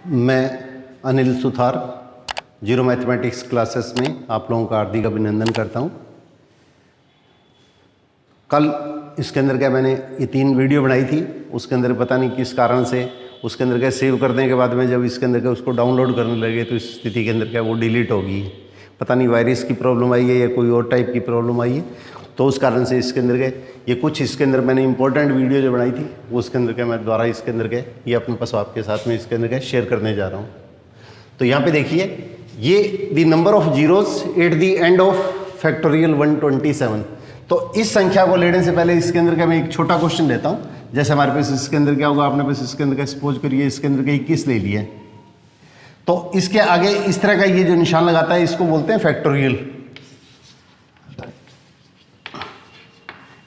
मैं Anil Suthar zero mathematics classes में आप लोगों का हार्दिक अभिनंदन करता हूं। कल इसके अंदर क्या मैंने ये 3 वीडियो बनाई थी, उसके अंदर पता नहीं किस कारण से उसके अंदर क्या सेव करने के बाद में जब इसके अंदर क्या उसको डाउनलोड करने लगे तो इस स्थिति के अंदर क्या वो डिलीट होगी। पता नहीं वायरस की प्रॉब्लम आई है या कोई और टाइप की प्रॉब्लम आई है, तो उस कारण से इसके अंदर गए ये कुछ इसके अंदर मैंने इंपॉर्टेंट वीडियो जो बनाई थी वो उसके अंदर क्या मैं द्वारा इसके अंदर गए ये अपने पास आपके साथ में इसके अंदर क्या शेयर करने जा रहा हूँ। तो यहाँ पे देखिए ये the number of zeros at the end of factorial 127। तो इस संख्या को लेने से पहले इसके अंदर क्या मैं एक छोटा क्वेश्चन लेता हूँ। जैसे हमारे पास इसके अंदर क्या होगा, आपने पास इसके अंदर क्या सपोज करिए इसके अंदर का 21 ले लिया, तो इसके आगे इस तरह का ये जो निशान लगाता है इसको बोलते हैं फैक्टोरियल,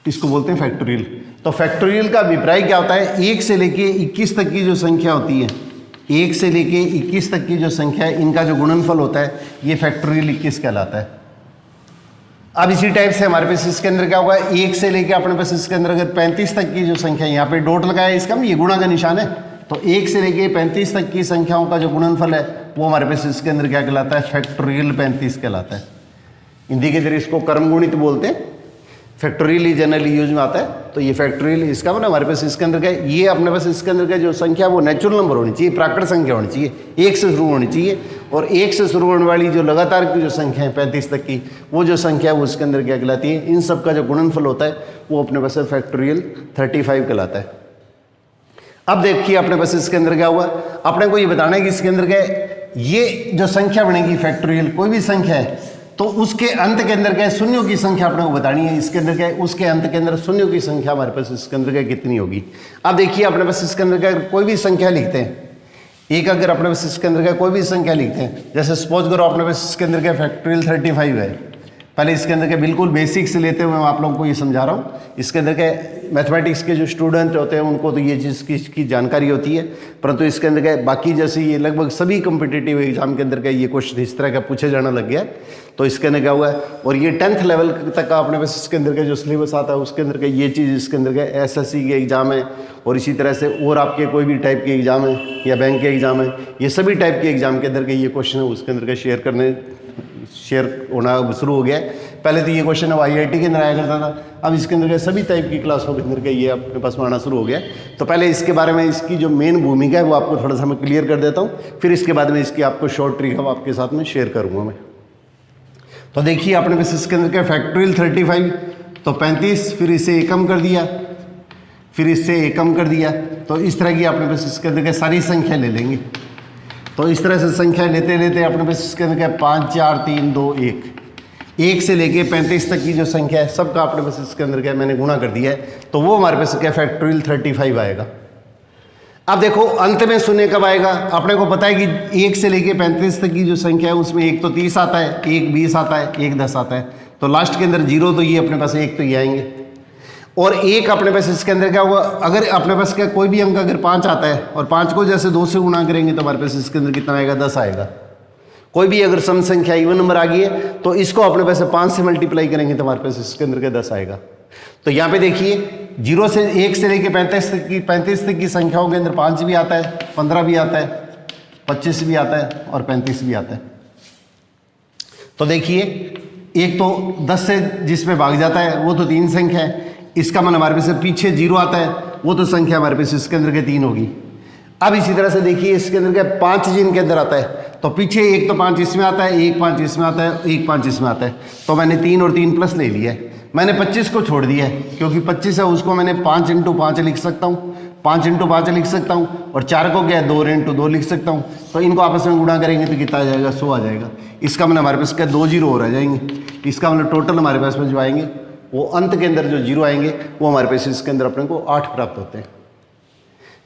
इसको बोलते हैं फैक्टोरियल। तो फैक्टोरियल का अभिप्राय क्या होता है, 1 से लेके 21 तक की जो संख्या होती है, 1 से लेके 21 तक की जो संख्या है इनका जो गुणनफल होता है ये फैक्टोरियल 21 कहलाता है। अब इसी टाइप से हमारे पास इसके अंदर क्या होगा, 1 से लेके अपने पास इसके अंदर अगर 35 तक की जो संख्या है, यहाँ पे डॉट लगाया इसका ये गुणा का निशान है, तो 1 से लेके 35 तक की संख्याओं का जो गुणनफल है वो हमारे पास इसके अंदर क्या कहलाता है, फैक्टोरियल 35 कहलाता है। हिंदी के अंदर इसको क्रमगुणित बोलते हैं, फैक्टोरियल ही जनरली यूज में आता है। तो ये फैक्टोरियल इसका मतलब हमारे पास इसके अंदर क्या ये अपने पास इसके अंदर का जो संख्या वो नेचुरल नंबर होनी चाहिए, प्राकृत संख्या होनी चाहिए, 1 से शुरू होनी चाहिए। और 1 से शुरू होने वाली जो लगातार की जो संख्या है 35 तक की वो जो संख्या है वो उसके अंदर क्या कहलाती है, इन सब का जो गुणनफल होता है वो अपने पास फैक्टोरियल 35 कहलाता है। अब देखिए अपने पास इसके अंदर क्या हुआ, अपने को ये बताना है कि इसके अंदर क्या ये जो संख्या बनेगी फैक्टोरियल कोई भी संख्या है तो उसके अंत के अंदर क्या है, शून्यों की संख्या अपने को बतानी है। इसके अंदर क्या है, उसके अंत के अंदर शून्यों की संख्या हमारे पास इसके अंदर क्या कितनी होगी। अब देखिए अपने पास इसके अंदर क्या कोई भी संख्या लिखते हैं, एक अगर अपने पास इसके अंदर क्या कोई भी संख्या लिखते हैं, जैसे सपोज करो अपने पास इसके अंदर क्या फैक्टोरियल 35 है। पहले इसके अंदर क्या बिल्कुल बेसिक से लेते हुए मैं आप लोगों को ये समझा रहा हूँ। इसके अंदर क्या मैथमेटिक्स के जो स्टूडेंट होते हैं उनको तो ये चीज़ की जानकारी होती है, परंतु इसके अंदर क्या बाकी जैसे ये लगभग सभी कम्पिटिटिव एग्जाम के अंदर क्या ये क्वेश्चन इस तरह का पूछे जाना लग गया है। तो इसके अंदर क्या हुआ है, और ये 10th लेवल तक का अपने पास इसके अंदर का जो सिलेबस आता है उसके अंदर का ये चीज़ इसके अंदर का SSC के एग्जाम है और इसी तरह से और आपके कोई भी टाइप के एग्जाम है या बैंक के एग्जाम है, ये सभी टाइप के एग्जाम के अंदर के ये क्वेश्चन है उसके अंदर का शेयर होना शुरू हो गया है। पहले तो ये क्वेश्चन अब IIT के अंदर आया करता था, अब इसके अंदर सभी टाइप की क्लासों के अंदर का ये अपने पास में आना शुरू हो गया। तो पहले इसके बारे में इसकी जो मेन भूमिका है वो आपको थोड़ा सा मैं क्लियर कर देता हूँ, फिर इसके बाद में इसकी आपको शॉर्ट ट्रिक हम आपके साथ में शेयर करूँगा मैं। तो देखिए अपने पास इसके अंदर क्या फैक्टोरियल 35, तो 35 फिर इससे एकम कर दिया, फिर इससे एकम कर दिया, तो इस तरह की अपने पास इसके अंदर क्या सारी संख्या ले लेंगे। तो इस तरह से संख्या लेते लेते अपने पास इसके अंदर क्या 5 4 3 2 1 से लेके 35 तक की जो संख्या है सबका अपने पास इसके अंदर क्या मैंने गुणा कर दिया है, तो वो हमारे पास क्या फैक्टोरियल 35 आएगा। अब देखो अंत में शून्य कब आएगा, अपने को पता है कि 1 से लेके 35 तक की जो संख्या है उसमें एक तो 30 आता है, एक 20 आता है, एक 10 आता है, तो लास्ट के अंदर 0 तो ये अपने पास एक तो ये आएंगे। और एक अपने पास इसके अंदर क्या होगा, अगर अपने पास क्या कोई भी अंक अगर 5 आता है और 5 को जैसे 2 से गुणा करेंगे तो हमारे पास इसके अंदर कितना आएगा, 10 आएगा। कोई भी अगर सम संख्या इवन नंबर आ गई है तो इसको अपने पास 5 से मल्टीप्लाई करेंगे तो हमारे पास इसके अंदर क्या 10 आएगा। तो यहाँ पे देखिए 0 से 1 से लेके 35 तक की संख्याओं के अंदर 5 भी आता है, 15 भी आता है, 25 भी आता है और 35 भी आता है। तो देखिए एक तो 10 से जिसमें भाग जाता है वो तो 3 संख्या है, इसका मन हमारे पास पीछे 0 आता है वो तो संख्या हमारे पास इसके अंदर के 3 होगी। अब इसी तरह से देखिए इसके अंदर क्या 5 जिनके अंदर आता है तो पीछे एक तो 5 इसमें आता है, एक 5 इसमें आता है, एक 5 इसमें आता है, तो मैंने 3 और 3 प्लस ले लिया है। मैंने 25 को छोड़ दिया है क्योंकि 25 है उसको मैंने 5 × 5 लिख सकता हूँ, 5 × 5 लिख सकता हूँ, और 4 को क्या 2 × 2 लिख सकता हूँ। तो इनको आपस में गुणा करेंगे तो कितना आ जाएगा, 100 आ जाएगा। इसका मतलब हमारे पास क्या 2 0 और आ जाएंगे, इसका मतलब टोटल हमारे पास में जो आएंगे वो अंत के अंदर जो 0 आएंगे वो हमारे पास इसके अंदर अपने को 8 प्राप्त होते हैं।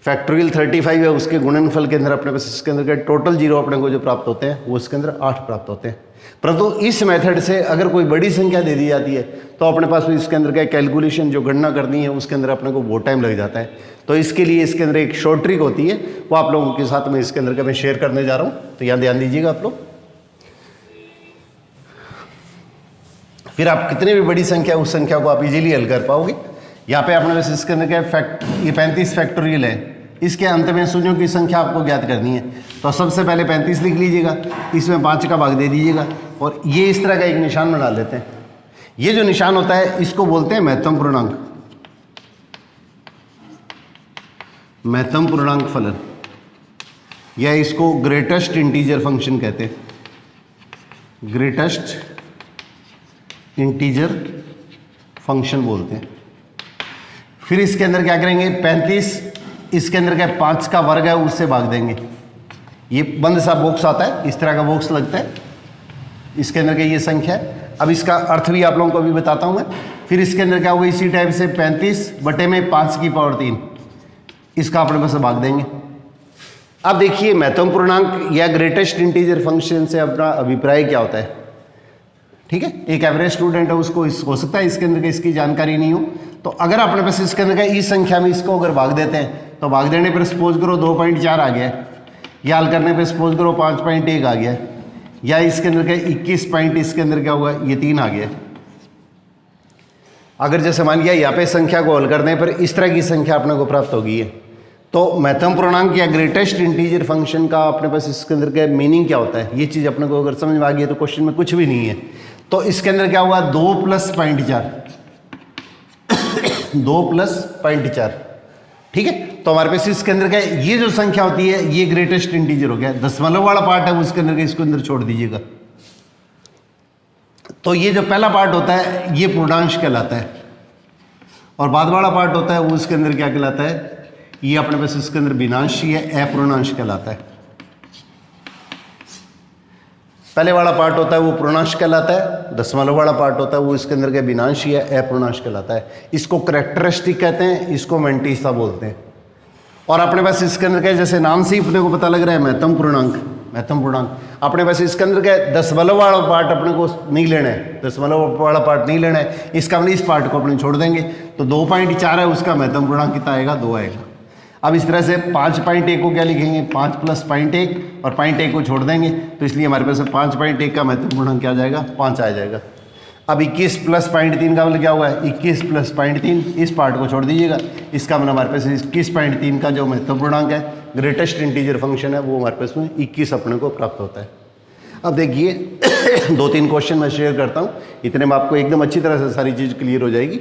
फैक्टोरियल 35 है उसके गुणनफल के अंदर अपने पास इसके अंदर का टोटल 0 अपने को जो प्राप्त होते हैं वो इसके अंदर 8 प्राप्त होते हैं। परंतु इस मेथड से अगर कोई बड़ी संख्या दे दी जाती है तो अपने पास इसके अंदर क्या कैलकुलेशन जो गणना करनी है उसके अंदर अपने को बहुत टाइम लग जाता है। तो इसके लिए इसके अंदर एक शॉर्ट ट्रिक होती है वो आप लोगों के साथ में इसके अंदर का मैं शेयर करने जा रहा हूँ, तो यहाँ ध्यान दीजिएगा आप लोग। फिर आप कितनी भी बड़ी संख्या उस संख्या को आप इजीली हल कर पाओगे। यहाँ पे अपने पास इसके अंदर क्या ये 35 फैक्टोरियल है, इसके अंत में शून्यों की संख्या आपको ज्ञात करनी है। तो सबसे पहले 35 लिख लीजिएगा, इसमें 5 का भाग दे दीजिएगा और ये इस तरह का एक निशान बना लेते हैं। ये जो निशान होता है इसको बोलते हैं महत्तम पूर्णांक, महत्तम पूर्णांक फलन, या इसको ग्रेटेस्ट इंटीजर फंक्शन कहते हैं, ग्रेटेस्ट इंटीजर फंक्शन बोलते हैं। फिर इसके अंदर क्या करेंगे, 35 इसके अंदर क्या 5 का वर्ग है उससे भाग देंगे। ये बंद सा बॉक्स आता है, इस तरह का बॉक्स लगता है, इसके अंदर क्या ये संख्या है। अब इसका अर्थ भी आप लोगों को अभी बताता हूँ मैं। फिर इसके अंदर क्या होगा, इसी टाइप से 35 बटे में 5 की पावर 3, इसका अपने पास भाग देंगे। अब देखिए महत्तम पूर्णांक या ग्रेटेस्ट इंटीजर फंक्शन से अपना अभिप्राय क्या होता है। ठीक है, एक एवरेज स्टूडेंट है, उसको हो सकता है इसके अंदर का इसकी जानकारी नहीं हो, तो अगर अपने पास इसके अंदर का इस संख्या में इसको अगर भाग देते हैं तो भाग देने पर सपोज करो 2.4 आ गया है, या हल करने पर सपोज करो 5.1 आ गया है, या इसके अंदर का 21 पॉइंट इसके अंदर क्या हुआ ये 3 आ गया है। अगर जैसे मान लिया यहाँ पे संख्या को हल करने पर इस तरह की संख्या अपने को प्राप्त होगी है, तो महत्तम पूर्णांक या ग्रेटेस्ट इंटीजर फंक्शन का अपने पास इसके अंदर का मीनिंग क्या होता है, ये चीज़ अपने को अगर समझ में आ गई है तो क्वेश्चन में कुछ भी नहीं है। तो इसके अंदर क्या हुआ 2 + 0.4 2 + 0.4, ठीक है। तो हमारे पास इसके अंदर का ये जो संख्या होती है ये ग्रेटेस्ट इंटीजर हो गया। दशमलव वाला पार्ट है उसके अंदर का इसको अंदर छोड़ दीजिएगा। तो ये जो पहला पार्ट होता है ये पूर्णांश कहलाता है, और बाद वाला पार्ट होता है वो इसके अंदर क्या कहलाता है, ये अपने पास इसके अंदर भिन्नांशी है, अपूर्णांश कहलाता है। पहले वाला पार्ट होता है वो पूर्णांश कहलाता है, दशमलव वाला पार्ट होता है वो इसके अंदर के भिन्नांशी है, अपूर्णांश कहलाता है। इसको कैरेक्टरिस्टिक कहते हैं, इसको मैंटिसा बोलते हैं। और अपने पास इसके अंदर का जैसे नाम से ही अपने को पता लग रहा है महत्तम पूर्णांक, महत्तम पूर्णांक अपने पास इसके अंदर का दशमलव वाला पार्ट अपने को नहीं लेना है, दशमलव वाला पार्ट नहीं लेना है, इसका मतलब इस पार्ट को अपने छोड़ देंगे। तो 2.4 है उसका महत्तम पूर्णांक कितना आएगा, 2 आएगा। अब इस तरह से 5.1 को क्या लिखेंगे, 5 + 0.1 और 0.1 को छोड़ देंगे, तो इसलिए हमारे पास 5.1 का महत्तम पूर्णांक क्या आ जाएगा, 5 आ जाएगा। अब 21 + 0.3 का मतलब क्या हुआ है, 21 + 0.3, इस पार्ट को छोड़ दीजिएगा, इसका मतलब हमारे पास 21.3 का जो महत्तम पूर्णांक है ग्रेटेस्ट इंटीजर फंक्शन है वो हमारे पास में 21 अपने को प्राप्त होता है। अब देखिए 2-3 क्वेश्चन मैं शेयर करता हूँ, इतने में आपको एकदम अच्छी तरह से सारी चीज़ क्लियर हो जाएगी।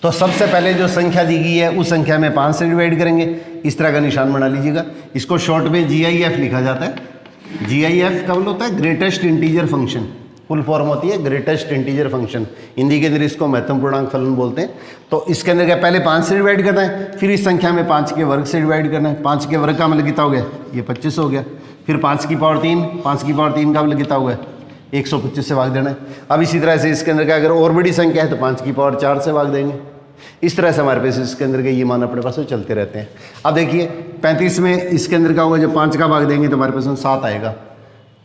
तो सबसे पहले जो संख्या दी गई है उस संख्या में 5 से डिवाइड करेंगे, इस तरह का निशान बना लीजिएगा। इसको शॉर्ट में GIF लिखा जाता है। GIF का मतलब होता है greatest integer function, full form होती है ग्रेटेस्ट इंटीजर फंक्शन, हिंदी के अंदर इसको महत्तम पूर्णांक फलन बोलते हैं। तो इसके अंदर क्या पहले 5 से डिवाइड करना है, फिर इस संख्या में 5 के वर्ग से डिवाइड करना है। 5 के वर्ग का मतलब कितना हो गया, ये 25 हो गया। फिर 5 की पावर 3, 5 की पावर 3 का मतलब कितना हो गया, 125 से भाग देना है। अब इसी तरह से इसके अंदर का अगर और बड़ी संख्या है तो 5 की पावर 4 से भाग देंगे। इस तरह से हमारे पास इसके अंदर के ये मान अपने पास चलते रहते हैं। अब देखिए 35 में इसके अंदर क्या होगा, जब 5 का भाग देंगे तो हमारे पास 7 आएगा,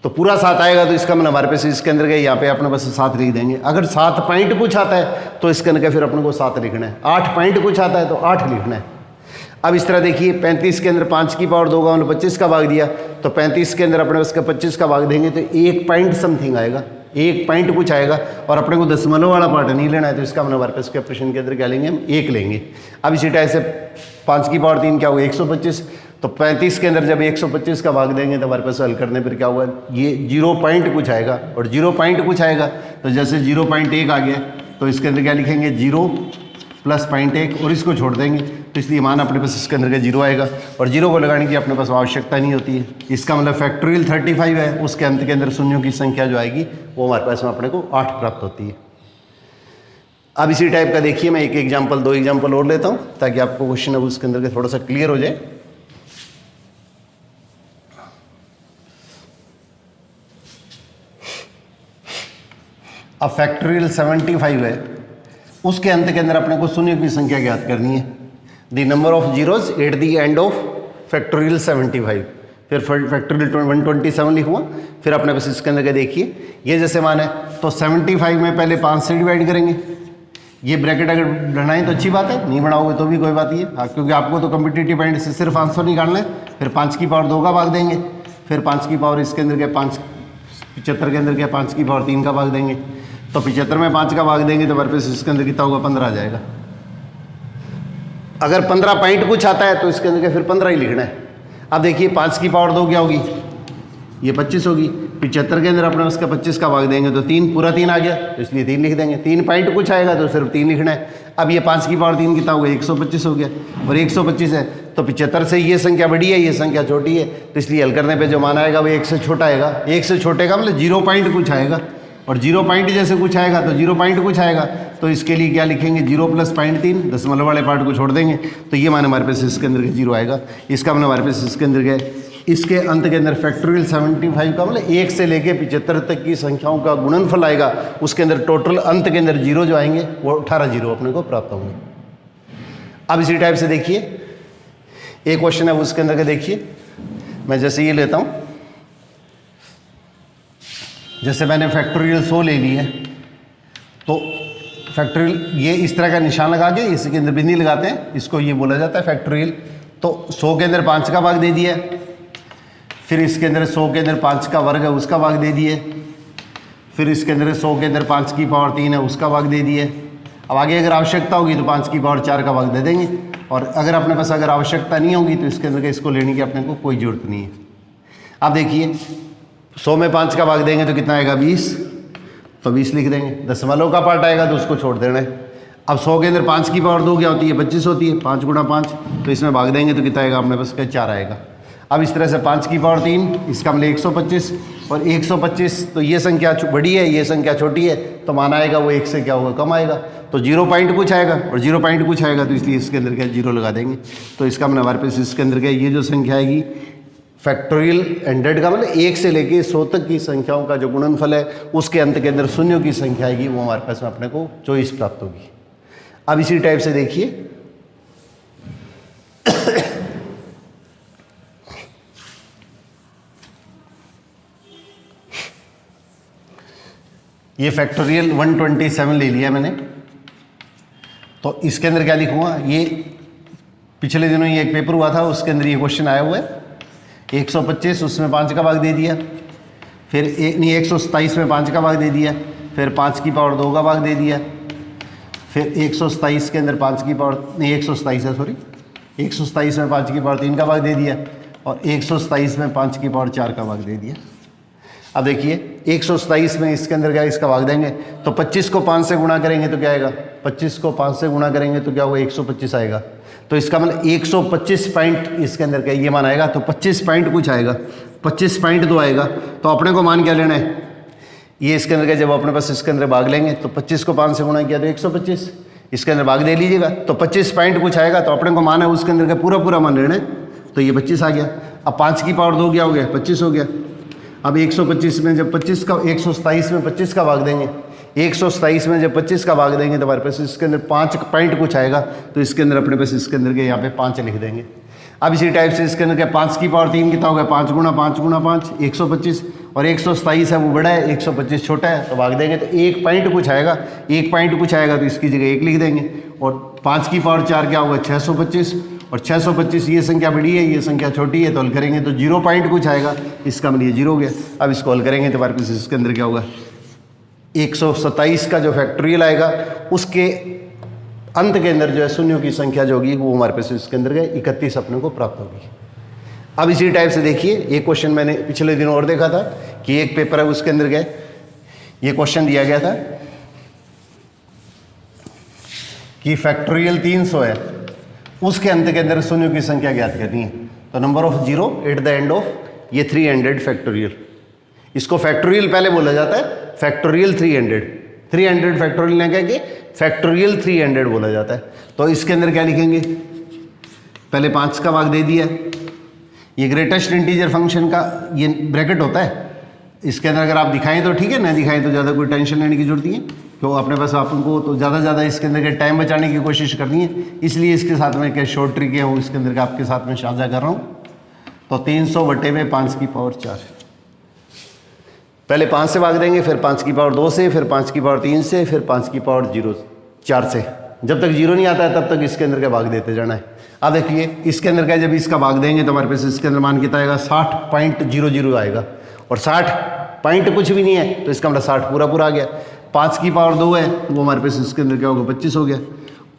तो पूरा 7 आएगा, तो इसका मतलब हमारे पास इसके अंदर के यहाँ पे अपने पास 7 लिख देंगे। अगर 7 पॉइंट कुछ आता है तो इसके अंदर के फिर अपने को 7 लिखना है। 8 पॉइंट कुछ आता है तो 8 लिखना है। अब इस तरह देखिए 35 के अंदर 5 की पावर 2 का मतलब 25 का भाग दिया, तो 35 के अंदर अपने उसका 25 का भाग देंगे तो 1 पॉइंट समथिंग आएगा, 1 पॉइंट कुछ आएगा। और अपने को दशमलव वाला पार्ट नहीं लेना है, तो इसका मतलब हमारे पास के ऑपरेशन के अंदर क्या लेंगे, हम 1 लेंगे। अब इसी टाइप से 5 की पावर 3 क्या होगा, 125। तो 35 के अंदर जब 125 का भाग देंगे तो हमारे पास हल करने पर क्या हुआ, ये 0 पॉइंट कुछ आएगा, और 0 पॉइंट कुछ आएगा तो जैसे 0.1 आ गया तो इसके अंदर क्या लिखेंगे, 0 + 0.1 और इसको छोड़ देंगे, तो इसलिए मान अपने पास इसके अंदर का 0 आएगा। और 0 को लगाने की अपने पास आवश्यकता नहीं होती है। इसका मतलब फैक्टोरियल 35 है, उसके अंत के अंदर शून्यों की संख्या जो आएगी वो हमारे पास में अपने को 8 प्राप्त होती है। अब इसी टाइप का देखिए मैं एक एग्जाम्पल 2 एग्जाम्पल और लेता हूँ ताकि आपको क्वेश्चन अब उसके अंदर के थोड़ा सा क्लियर हो जाए। अब फैक्टोरियल 75 है, उसके अंत के अंदर अपने को शून्य की संख्या ज्ञात करनी है। The number of zeros at the end of factorial 75। फिर फैक्टोरियल 127 लिखूँगा। फिर अपने पास इसके अंदर के देखिए ये जैसे मान है तो 75 में पहले 5 से डिवाइड करेंगे। ये ब्रैकेट अगर बनाएं तो अच्छी बात है, नहीं बनाओगे तो भी कोई बात नहीं है, क्योंकि आपको तो कम्पिटिटिव पॉइंट से सिर्फ आंसर निकालना है। फिर 5 की पावर 2 का भाग देंगे, फिर 5 की पावर इसके अंदर के 75 के अंदर के 5 की पावर 3 का भाग देंगे, तो 75 में 5 का भाग देंगे तो हमारे पास इसके अंदर कितना होगा, 15 आ जाएगा। अगर 15 पॉइंट कुछ आता है तो इसके अंदर क्या फिर 15 ही लिखना है। अब देखिए 5 की पावर 2 क्या होगी, ये 25 होगी। 75 के अंदर अपने उसका 25 का भाग देंगे तो 3, पूरा 3 आ गया तो इसलिए 3 लिख देंगे। 3 पॉइंट कुछ आएगा तो सिर्फ 3 लिखना है। अब ये 5 की पावर 3 कितना होगा, 125 हो गया। और 125 है तो 75 से ये संख्या बड़ी है, ये संख्या छोटी है, तो इसलिए हल करने पे जो मान आएगा वो 1 से छोटा आएगा। 1 से छोटे का मतलब 0 पॉइंट कुछ आएगा, और 0 पॉइंट जैसे कुछ आएगा तो 0 पॉइंट कुछ आएगा, तो इसके लिए क्या लिखेंगे, 0 + 0.3, दशमलव वाले पार्ट को छोड़ देंगे तो ये मान हमारे पास इसके अंदर 0 आएगा। इसका मतलब हमारे पास इसके अंदर गए, इसके अंत के अंदर फैक्टोरियल 75 का मतलब 1 से लेके 75 तक की संख्याओं का गुणनफल आएगा। उसके अंदर टोटल अंत के अंदर 0 जो आएंगे वो 18 0 अपने को प्राप्त होंगे। अब इसी टाइप से देखिए एक क्वेश्चन है उसके अंदर का देखिए, मैं जैसे ये लेता हूँ, जैसे मैंने फैक्टोरियल 100 ले ली है तो फैक्टोरियल ये इस तरह का निशान लगा के इसके अंदर बिंदी लगाते हैं, इसको ये बोला जाता है फैक्टोरियल। तो 100 के अंदर 5 का भाग दे दिया, फिर इसके अंदर 100 के अंदर 5 का वर्ग है उसका भाग दे दिए, फिर इसके अंदर 100 के अंदर 5 की पावर 3 है उसका भाग दे दिए। अब आगे अगर आवश्यकता होगी तो 5 की पावर 4 का भाग दे देंगे, और अगर अपने पास अगर आवश्यकता नहीं होगी तो इसके अंदर इसको लेने की अपने को कोई ज़रूरत नहीं है। अब देखिए 100 में 5 का भाग देंगे तो कितना आएगा, 20, तो 20 लिख देंगे। दशमलव का पार्ट आएगा तो उसको छोड़ देना है। अब 100 के अंदर 5 की पावर 2 क्या होती है, 25 होती है, 5 × 5, तो इसमें भाग देंगे तो कितना आएगा अपने पास, 4 आएगा। अब इस तरह से 5 की पावर 3, इसका मतलब 125, और 125 तो ये संख्या बड़ी है, ये संख्या छोटी है, तो माना आएगा वो 1 से क्या होगा, कम आएगा, तो 0 पॉइंट कुछ आएगा, और 0 पॉइंट कुछ आएगा तो इसलिए इसके अंदर क्या 0 लगा देंगे। तो इसका मतलब हमारे पास इसके अंदर क्या, ये जो संख्या आएगी फैक्टोरियल 100 का मतलब 1 से लेके 100 तक की संख्याओं का जो गुणनफल है उसके अंत के अंदर शून्यों की संख्या आएगी, वो हमारे पास में अपने को 24 प्राप्त होगी। अब इसी टाइप से देखिए ये फैक्टोरियल 127 ले लिया मैंने, तो इसके अंदर क्या लिखूंगा, ये पिछले दिनों ये एक पेपर हुआ था उसके अंदर ये क्वेश्चन आया हुआ है। 125 उसमें 5 का भाग दे दिया, फिर 127 में 5 का भाग दे दिया, फिर 5 की पावर 2 का भाग दे दिया, फिर 127 के अंदर 5 की पावर नहीं 127 है सॉरी 127 में 5 की पावर 3 का भाग दे दिया, और 127 में 5 की पावर 4 का भाग दे दिया। अब देखिए 127 में इसके अंदर क्या इसका भाग देंगे तो 25 को 5 से गुणा करेंगे तो क्या आएगा, 25 को 5 से गुणा करेंगे तो क्या होगा, 125 आएगा। तो इसका मतलब 125 पॉइंट इसके अंदर क्या ये मान आएगा, तो 25 पॉइंट कुछ आएगा, 25 पॉइंट 2 आएगा। तो अपने को मान क्या लेना है, ये इसके अंदर क्या, जब अपने पास इसके अंदर भाग लेंगे तो 25 को 5 से गुणा किया तो 125, इसके अंदर भाग दे लीजिएगा तो 25 पॉइंट कुछ आएगा, तो अपने को मान है उसके अंदर का पूरा मान लेना है, तो ये 25 आ गया। अब 5 की पावर 2 क्या हो गया, 25 हो गया। अब 125 में जब 25 का 127 में 25 का भाग देंगे, 127 में जब 25 का भाग देंगे तो हमारे पास इसके अंदर 5 पॉइंट कुछ आएगा, तो इसके अंदर अपने पास इसके अंदर के यहाँ पे 5 लिख देंगे। अब इसी टाइप से इसके अंदर क्या 5 की पावर 3 कितना हो गया, 5 × 5 × 5 125, और 127 है वो बड़ा है, 125 छोटा है, तो भाग देंगे तो 1 पॉइंट कुछ आएगा, 1 पॉइंट कुछ आएगा तो इसकी जगह 1 लिख देंगे। और 5 की पावर 4 क्या होगा, 625, और 625 ये संख्या बड़ी है, ये संख्या छोटी है, तो हल करेंगे तो 0 पॉइंट कुछ आएगा, इसका मतलब ये 0 हो गया। अब इसको हल करेंगे तो हमारे पास इसके अंदर क्या होगा, 127 का जो फैक्टोरियल आएगा उसके अंत के अंदर जो है शून्यों की संख्या जो होगी वो हमारे पास इसके अंदर गए 31 अपने को प्राप्त होगी। अब इसी टाइप से देखिए एक क्वेश्चन मैंने पिछले दिन और देखा था कि एक पेपर है उसके अंदर गए ये क्वेश्चन दिया गया था कि फैक्टोरियल 300 है, उसके अंत के अंदर शून्यों की संख्या ज्ञात करनी है। तो number of 0 at the end of ये 300 फैक्टोरियल, इसको फैक्टोरियल पहले बोला जाता है, फैक्टोरियल 300 फैक्टोरियल ने क्या कि फैक्टोरियल 300 बोला जाता है। तो इसके अंदर क्या लिखेंगे, पहले 5 का भाग दे दिया, ये ग्रेटेस्ट इंटीजर फंक्शन का ये ब्रैकेट होता है, इसके अंदर अगर आप दिखाएं तो ठीक है, ना दिखाएं तो ज़्यादा कोई टेंशन लेने की जरूरत नहीं है, क्यों अपने पास आपको तो ज़्यादा से ज़्यादा इसके अंदर के टाइम बचाने की कोशिश करनी है, इसलिए इसके साथ में क्या शॉर्ट ट्रिक है वो इसके अंदर का आपके साथ में साझा कर रहा हूँ। तो 300 बटे में 5 की पावर 4, पहले 5 से भाग देंगे, फिर 5 की पावर 2 से, फिर 5 की पावर 3 से, फिर 5 की पावर 4 से, जब तक 0 नहीं आता है तब तक इसके अंदर का भाग देते जाना है। अब देखिए इसके अंदर क्या, जब इसका भाग देंगे तो हमारे पास इसके अंदर मान कितना आएगा, 60.00 आएगा, और 60 पॉइंट कुछ भी नहीं है तो इसका मतलब 60 पूरा आ गया। 5 की पावर 2 है, वो हमारे पास इसके अंदर क्या होगा 25 हो गया।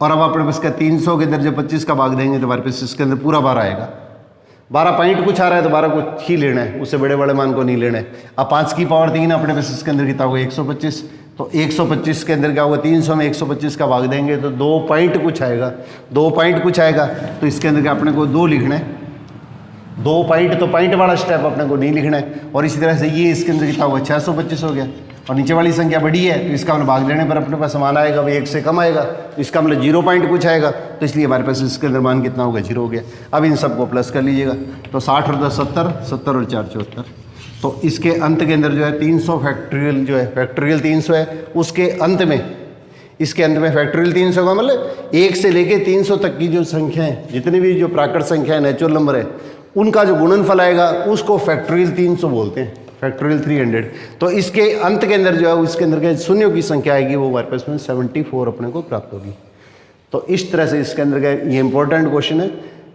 और अब अपने पास का 300 के अंदर जब 25 का भाग देंगे तो हमारे पास इसके अंदर पूरा 12 आएगा। 12 पॉइंट कुछ आ रहा है तो 12 कुछ ही लेना है, उससे बड़े बड़े मान को नहीं लेना है। अब 5 की पावर 3 अपने पास इसके अंदर कितना होगा 125। तो 125 के अंदर क्या होगा 300 में 125 का भाग देंगे तो 2 पॉइंट कुछ आएगा। 2 पॉइंट कुछ आएगा तो इसके अंदर क्या अपने को 2 लिखना है। 2 पॉइंट तो पॉइंट वाला स्टेप अपने को नहीं लिखना है। और इसी तरह से ये इसके अंदर कितना होगा 625 हो गया। और नीचे वाली संख्या बड़ी है तो इसका मतलब भाग लेने पर अपने पास मान आएगा भाई 1 से कम आएगा, तो इसका मतलब 0 पॉइंट कुछ आएगा, तो इसलिए हमारे पास इसके अंदर मान कितना होगा 0 हो गया। अब इन सबको प्लस कर लीजिएगा तो 60 और 10 70, 70 और 4 74। तो इसके अंत के अंदर जो है 300 फैक्टोरियल जो है फैक्टोरियल 300 है, उसके अंत में इसके अंत में फैक्टोरियल 300 का मतलब 1 से लेके 300 तक की जो संख्या है, जितनी भी जो प्राकृत संख्या है, नेचुरल नंबर है, उनका जो गुणनफल आएगा उसको फैक्टोरियल 300 बोलते हैं, फैक्टोरियल 300। तो इसके अंत के अंदर जो है उसके अंदर के शून्यों की संख्या आएगी, वो हमारे पास में 74 अपने को प्राप्त होगी। तो इस तरह से इसके अंदर का ये इंपॉर्टेंट क्वेश्चन है।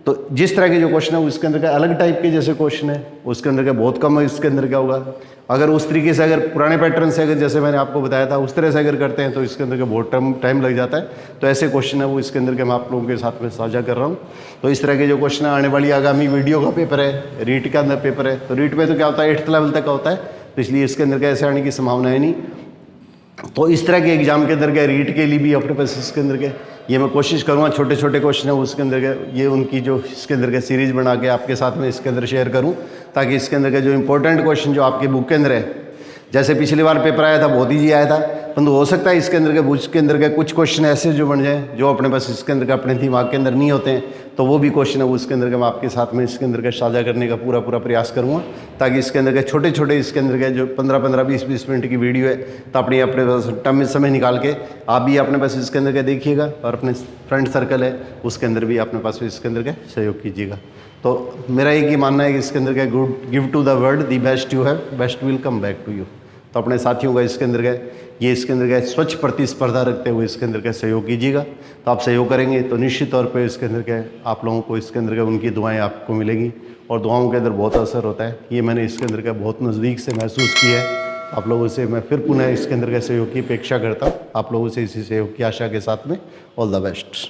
तो जिस तरह के जो क्वेश्चन है उसके अंदर का अलग टाइप के जैसे क्वेश्चन है, उसके अंदर का बहुत कम है, इसके अंदर क्या होगा अगर उस तरीके से अगर पुराने पैटर्न से अगर जैसे मैंने आपको बताया था उस तरह से अगर करते हैं तो इसके अंदर का बहुत टाइम लग जाता है। तो ऐसे क्वेश्चन है वो इसके अंदर के मैं आप लोगों के साथ में साझा कर रहा हूँ। तो इस तरह के जो क्वेश्चन है आने वाली आगामी वीडियो का पेपर है, रीट का अंदर पेपर है, तो रीट में तो क्या होता है 8th लेवल तक का होता है, तो इसलिए इसके अंदर का ऐसे आने की संभावना है नहीं। तो इस तरह के एग्जाम के अंदर के रीट के लिए भी अपने पास इसके अंदर के ये मैं कोशिश करूँगा छोटे छोटे क्वेश्चन है उसके अंदर के ये उनकी जो इसके अंदर के सीरीज बना के आपके साथ में इसके अंदर शेयर करूँ, ताकि इसके अंदर के जो इंपॉर्टेंट क्वेश्चन जो आपके बुक के अंदर है, जैसे पिछली बार पेपर आया था बहुत ईजी आया था, परंतु हो सकता है इसके अंदर के बुक के अंदर के कुछ क्वेश्चन ऐसे जो बन जाए जो अपने पास इसके अंदर के अपने दिमाग के अंदर नहीं होते हैं, तो वो भी क्वेश्चन है वो इसके अंदर के मैं आपके साथ में इसके अंदर के साझा करने का पूरा प्रयास करूँगा, ताकि इसके अंदर के छोटे छोटे इसके अंदर के जो 15-15, 20-20 मिनट की वीडियो है, तो अपने पास टाइम में समय निकाल के आप भी अपने पास इसके अंदर के देखिएगा और अपने फ्रेंड सर्कल है उसके अंदर भी अपने पास इसके अंदर के सहयोग कीजिएगा। तो मेरा एक ही मानना है कि इसके अंदर का good give to the world the best you have, best will come back to you. तो अपने साथियों का इसके अंदर का ये इसके अंदर का स्वच्छ प्रतिस्पर्धा रखते हुए इसके अंदर का सहयोग कीजिएगा। तो आप सहयोग करेंगे तो निश्चित तौर पे इसके अंदर के आप लोगों को इसके अंदर के उनकी दुआएं आपको मिलेंगी और दुआओं के अंदर बहुत असर होता है। ये मैंने इसके अंदर का बहुत नज़दीक से महसूस किया है। आप लोगों से मैं फिर पुनः इसके अंदर का सहयोग की अपेक्षा करता हूँ। आप लोगों से इसी सहयोग की आशा के साथ में ऑल द बेस्ट।